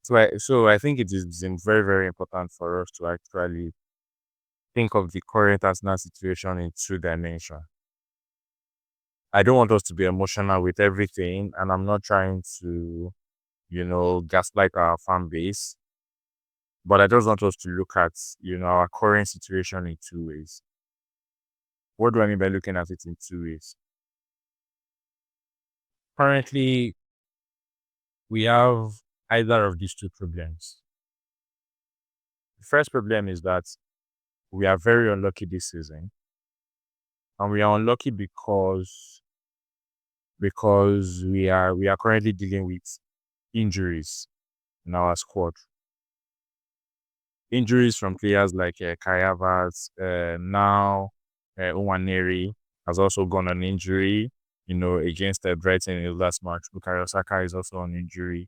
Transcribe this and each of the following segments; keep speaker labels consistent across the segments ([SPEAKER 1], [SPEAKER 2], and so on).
[SPEAKER 1] So I think it is very, very important for us to actually think of the current Arsenal situation in two dimensions. I don't want us to be emotional with everything, and I'm not trying to, gaslight our fan base. But I just want us to look at, our current situation in two ways. What do I mean by looking at it in two ways? Currently, we have either of these two problems. The first problem is that we are very unlucky this season, and we are unlucky because we are currently dealing with injuries in our squad. Injuries from players like Kai Havertz, now Uwaneri has also gone on injury, against Brighton in the last match. Bukayo Saka is also on injury.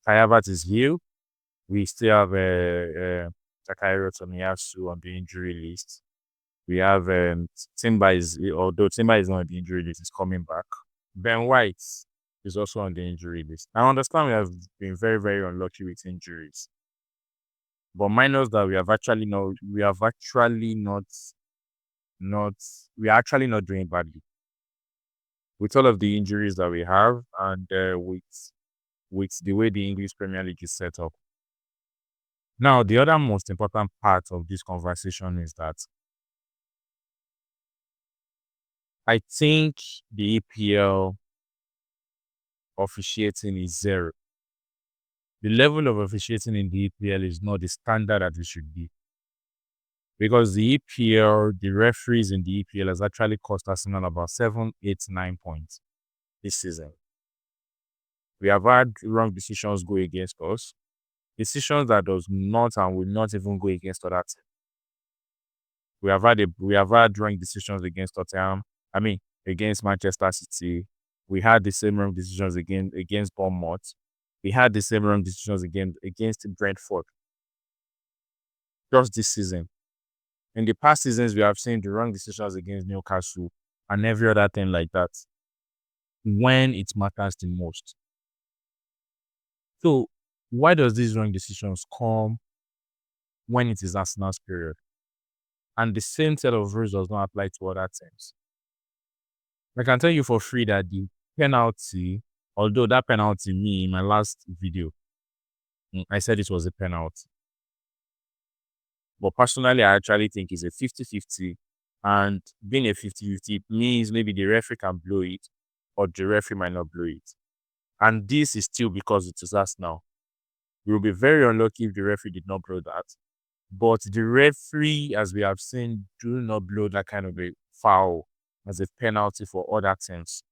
[SPEAKER 1] Kai Havertz is healed. We still have Takahiro Tomiyasu on the injury list. We have Timber although Timber is not on the injury list, is coming back. Ben White is also on the injury list. I understand we have been very, very unlucky with injuries. But minus that, not, we are actually not doing badly with all of the injuries that we have, and with the way the English Premier League is set up. Now, the other most important part of this conversation is that I think the EPL officiating is zero. The level of officiating in the EPL is not the standard that it should be. Because the EPL, the referees in the EPL has actually cost Arsenal about 7, 8, 9 points this season. We have had wrong decisions go against us. Decisions that does not and will not even go against other teams. We have had wrong decisions against Tottenham. I mean, against Manchester City. We had the same wrong decisions against Bournemouth. We had the same wrong decisions against Brentford. Just this season. In the past seasons, we have seen the wrong decisions against Newcastle and every other thing like that when it matters the most. So, why does these wrong decisions come when it is Arsenal's period? And the same set of rules does not apply to other teams. I can tell you for free that the penalty, although that penalty, me in my last video, I said it was a penalty. But personally, I actually think it's a 50-50. And being a 50-50 means maybe the referee can blow it or the referee might not blow it. And this is still because it is us now. We will be very unlucky if the referee did not blow that. But the referee, as we have seen, do not blow that kind of a foul as a penalty for other teams.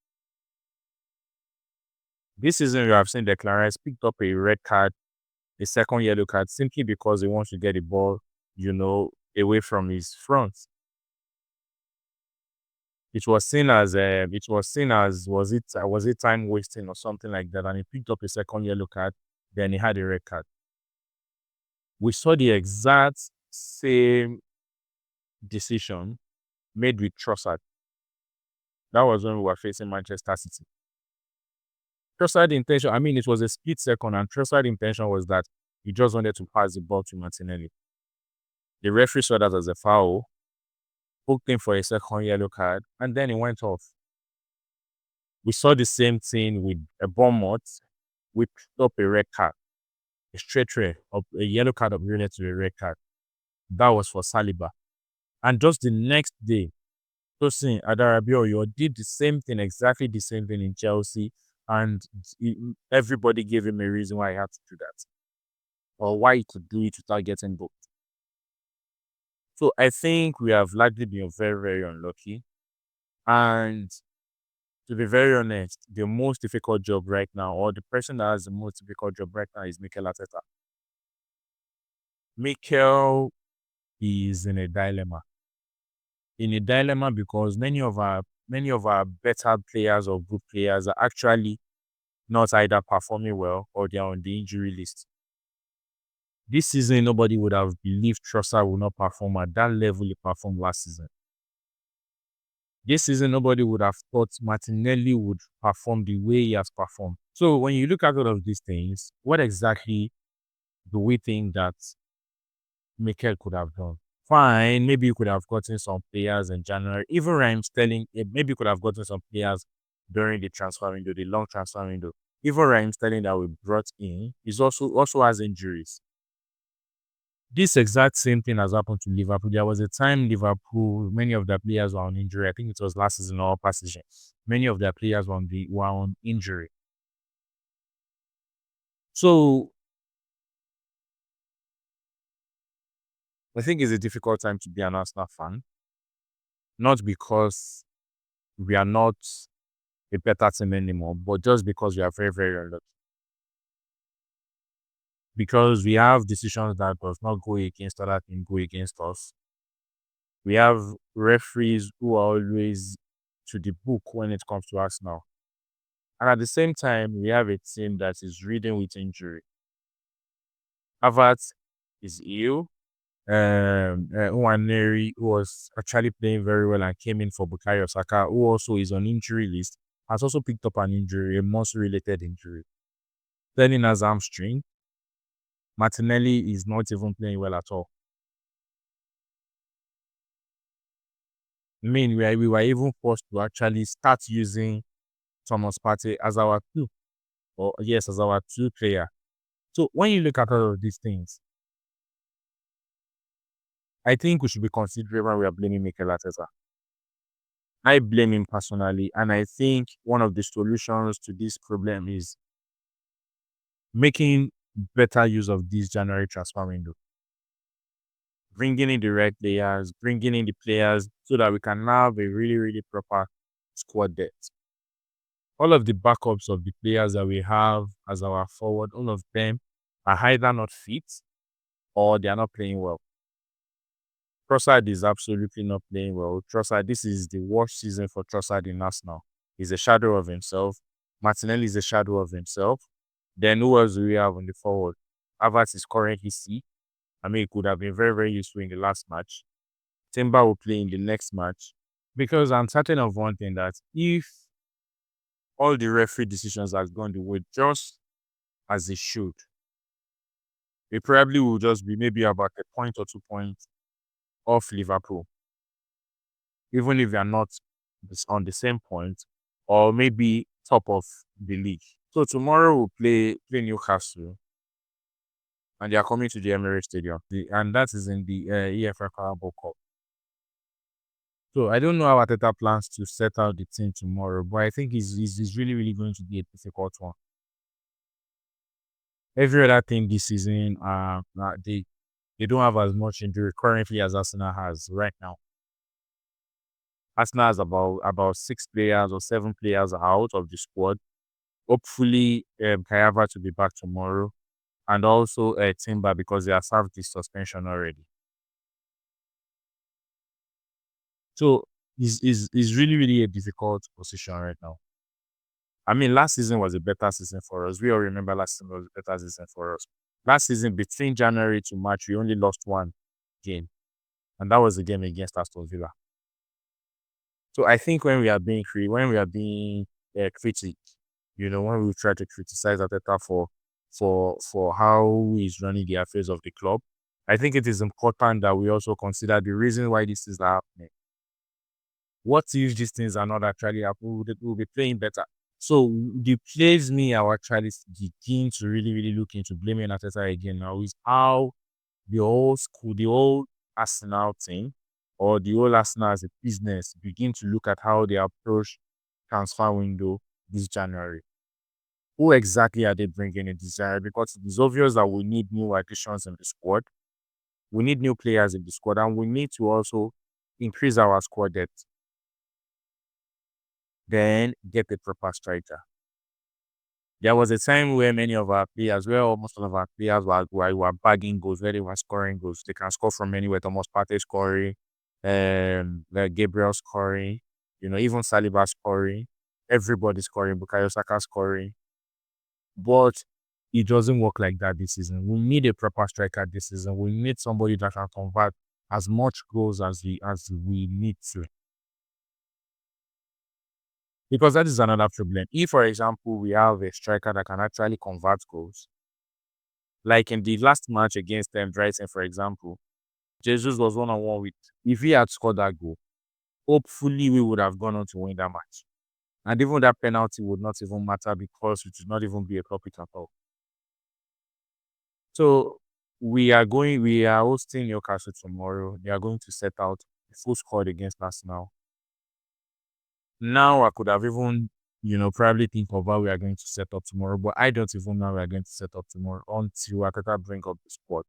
[SPEAKER 1] This season, we have seen the Clarence picked up a red card, a second yellow card, simply because he wants to get the ball, away from his front. It was seen as was it time wasting or something like that, and he picked up a second yellow card. Then he had a red card. We saw the exact same decision made with Trossard. That was when we were facing Manchester City. Trossard intention, I mean, it was a split second, and Trossard intention was that he just wanted to pass the ball to Martinelli. The referee saw that as a foul, booked him for a second yellow card, and then he went off. We saw the same thing with a Bournemouth. We picked up a red card, a straight red, a yellow card upgraded to a red card. That was for Saliba. And just the next day, Tosin Adarabioyo did the same thing, exactly the same thing in Chelsea, and everybody gave him a reason why he had to do that, or why he could do it without getting booked. So I think we have likely been very, very unlucky. And to be very honest, the most difficult job right now, or the person that has the most difficult job right now, is Mikel Arteta. Mikel is in a dilemma. In a dilemma because many of our better players or good players are actually not either performing well or they are on the injury list. This season, nobody would have believed Trossard would not perform at that level he performed last season. This season, nobody would have thought Martinelli would perform the way he has performed. So when you look at all of these things, what exactly do we think that Mikel could have done? Fine, maybe you could have gotten some players in January. Even Raheem Sterling, maybe you could have gotten some players during the transfer window, the long transfer window. Even Raheem Sterling that we brought in is also has injuries. This exact same thing has happened to Liverpool. There was a time Liverpool, many of their players were on injury. I think it was last season or past season. Many of their players were on injury. So I think it's a difficult time to be an Arsenal fan. Not because we are not a better team anymore, but just because we are very, very unlucky. Because we have decisions that does not go against other team, go against us. We have referees who are always to the book when it comes to Arsenal. And at the same time, we have a team that is reading with injury. Havertz is ill. Nwaneri, who was actually playing very well and came in for Bukayo Saka, who also is on injury list, has also picked up an injury, a muscle-related injury. Sterling has hamstring. Martinelli is not even playing well at all. I mean, we were even forced to actually start using Thomas Partey as our two, or yes, as our two player. So when you look at all of these things, I think we should be considerate when we are blaming Mikel Arteta. I blame him personally, and I think one of the solutions to this problem is making better use of this January transfer window. Bringing in the right players, bringing in the players so that we can have a really, really proper squad depth. All of the backups of the players that we have as our forward, all of them are either not fit or they are not playing well. Trossard is absolutely not playing well. Trossard, this is the worst season for Trossard in Arsenal. He's a shadow of himself. Martinelli is a shadow of himself. Then who else do we have on the forward? Havertz is currently C. I mean, it could have been very, very useful in the last match. Timber will play in the next match. Because I'm certain of one thing, that if all the referee decisions have gone the way just as they should, it probably will just be maybe about a point or 2 points off Liverpool. Even if they are not on the same point, or maybe top of the league. So tomorrow we'll play Newcastle, and they are coming to the Emirates Stadium, and that is in the EFL Carabao Cup. So I don't know how Arteta plans to set out the team tomorrow, but I think it's really, really going to be a difficult one. Every other team this season, they don't have as much injury currently as Arsenal has right now. Arsenal has about 6 players or 7 players out of the squad. Hopefully, Kayava to be back tomorrow, and also Timber, because they have served this suspension already. So it's really, really a difficult position right now. I mean, last season was a better season for us. We all remember last season was a better season for us. Last season, between January to March, we only lost one game, and that was the game against Aston Villa. So I think when we are being critic, when we try to criticize Arteta for how he's running the affairs of the club, I think it is important that we also consider the reason why this is happening. What if these things are not actually happening? We'll be playing better. So the place me are actually begin to really, really look into blaming Arteta again now is how the whole school, the whole Arsenal team, or the whole Arsenal as a business begin to look at how they approach transfer window this January. Who exactly are they bringing in this January? Because it is obvious that we need new additions in the squad. We need new players in the squad, and we need to also increase our squad depth. Then get a proper striker. There was a time where many of our players, where almost all of our players were bagging goals, where they were scoring goals. They can score from anywhere. Thomas Partey scoring, Gabriel scoring, even Saliba scoring. Everybody scoring. Bukayo Saka scoring. But it doesn't work like that this season. We need a proper striker this season. We need somebody that can convert as much goals as we need to. Because that is another problem. If, for example, we have a striker that can actually convert goals, Like in the last match against them, Brighton, for example, Jesus was 1-on-1 with. If he had scored that goal, hopefully we would have gone on to win that match. And even that penalty would not even matter because it would not even be a culprit at all. So we are hosting Newcastle tomorrow. They are going to set out a full squad against Arsenal. Now I could have even, probably think of how we are going to set up tomorrow, but I don't even know how we are going to set up tomorrow until Arteta bring up the squad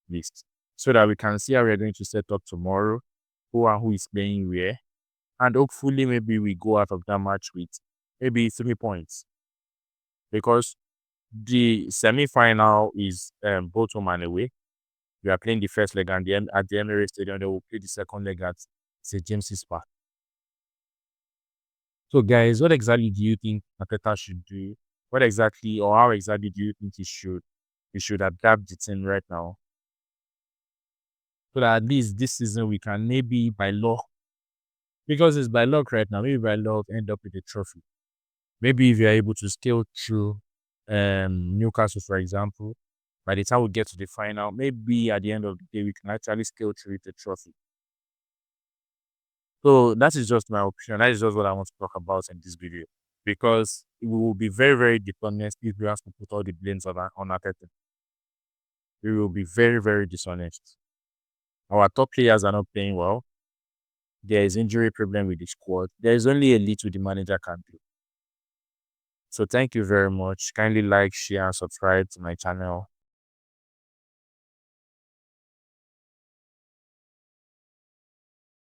[SPEAKER 1] list so that we can see how we are going to set up tomorrow, who is playing where, and hopefully maybe we go out of that match with maybe 3 points because the semi-final is both home and away. We are playing the first leg and at the Emirates Stadium. They will play the second leg at St James's Park. So, guys, what exactly do you think Arteta should do? What exactly or how exactly do you think he should adapt the team right now? So that at least this season we can maybe by luck, because it's by luck right now, maybe by luck end up with a trophy. Maybe if you're able to scale through Newcastle, for example, by the time we get to the final, maybe at the end of the day, we can actually scale through the trophy. So that is just my opinion. That is just what I want to talk about in this video. Because we will be very, very dishonest if we have to put all the blames on Arteta. We will be very, very dishonest. Our top players are not playing well. There is injury problem with the squad. There is only a little the manager can do. So thank you very much. Kindly like, share, and subscribe to my channel.